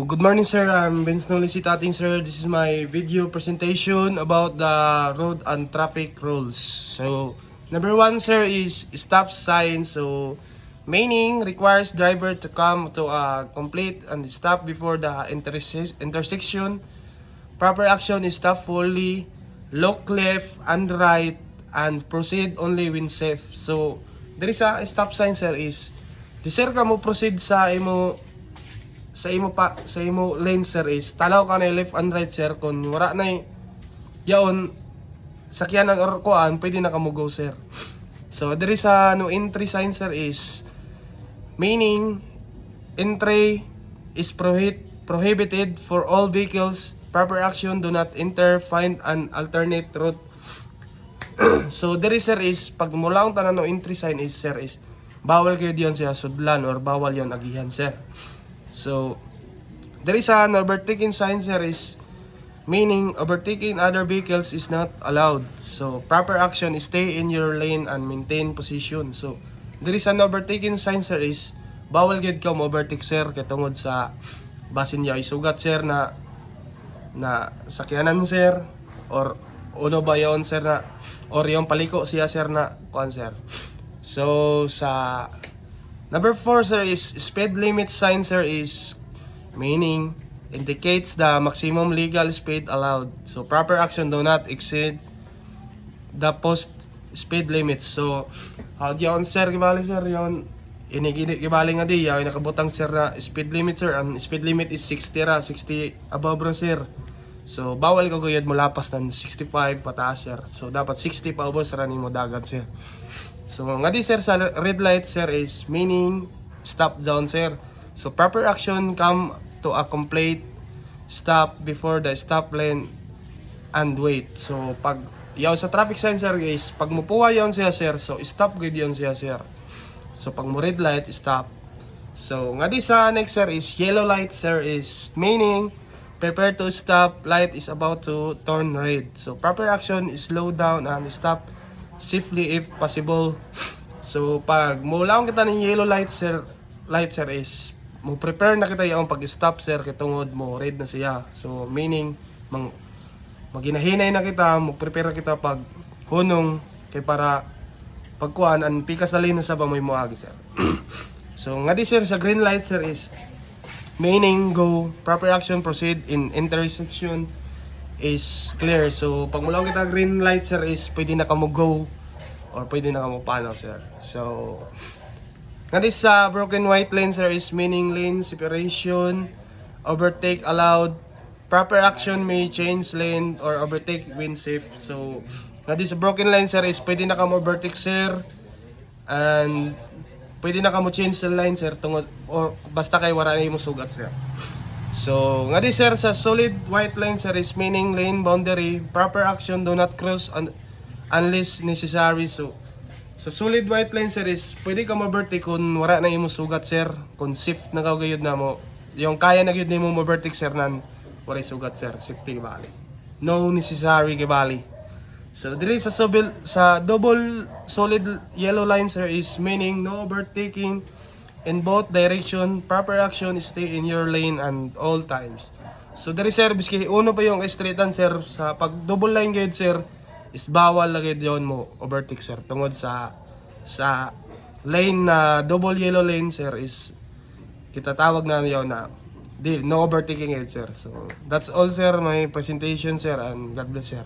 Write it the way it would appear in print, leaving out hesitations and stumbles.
good morning sir, I'm Vince Nolisi Tating sir. This is my video presentation about the road and traffic rules. So, number 1 sir is stop sign. So, meaning requires driver to come to a complete and stop before the intersection. Proper action is stop fully, look left and right, and proceed only when safe. So, there is a stop sign sir is di sir ka mo proceed sa imo lane sir is tanaw ka na left and right sir kung wala na yaon sakyan ang kuan pwede na ka mo go sir. So there is a no entry sign sir is meaning entry is prohibited for all vehicles. Proper action, do not enter, find an alternate route. So there is sir is pag mula ang tanan no entry sign is sir is bawal kayo diyan siya sudlan or bawal yon agihan sir. So, there is an overtaking sign sir is meaning overtaking other vehicles is not allowed. So, proper action is stay in your lane and maintain position. So, there is an overtaking sign sir is bawal gid ka mo overtake sir kay tungod sa basin niya isugat sir na sakyanan sir or uno ba yon sir na or yung paliko siya sir na kuan sir. So, sa number 4 sir is speed limit sign sir is meaning indicates the maximum legal speed allowed. So proper action, do not exceed the post speed limit. So diyon sir gibali sir yon inigini gibali nga di yaw nakabutang sir na speed limit sir. Ang speed limit is 60 ra, 60 above ra sir. So bawal ka guyad mo lapas ng 65 pataas sir. So dapat 60 pa ubos ra nimo dagat sir. So nga di sir sa red light sir is meaning stop down sir. So proper action, come to a complete stop before the stop lane and wait. So pag yaw sa traffic sign sir guys, pag mupuwa yon siya sir, so stop gid yon siya sir. So pag mo red light stop. So nga di sa next sir is yellow light sir is meaning prepare to stop, light is about to turn red. So proper action is slow down and stop safely if possible. So pag mulaong kita ng yellow light sir is mo prepare na kita yung pag-stop sir kay tungod mo red na siya. So meaning maginahinay na kita, mo prepare na kita pag hunong kay para pagkuan an pikas na lino sa bamoy mo agi sir. So nga di sir sa green light sir is meaning go, proper action, proceed in intersection is clear. So pag mula kita green light sir is pwede na ka mo go or pwede na ka mo panaw sir. So nga di sa broken white lane sir is meaning lane separation, overtake allowed, proper action may change lane or overtake when safe. So nga di sa broken line sir is pwede na ka mo overtake sir and pwede na ka mo change the line sir tungod or basta kay wala na mo sugat sir. So, nga di sir sa solid white line sir is meaning lane boundary, proper action, do not cross unless necessary. So, sa solid white line sir is pwede ka ma-overtake kung wala na imo sugat sir, kung safe na kagayod na mo. Yung kaya na gyud nimo ma-overtake sir nan wala sugat sir, safety gibali. No necessary gibali. So, dili sa double solid yellow line sir is meaning no overtaking in both direction, proper action is stay in your lane and all times. So dari sir biski uno pa yung straightan sir sa pag double line gate sir is bawal lagi yon mo overtake sir tungod sa lane na double yellow lane sir is kita tawag na yon na no overtaking gate sir. So that's all sir my presentation sir and God bless sir.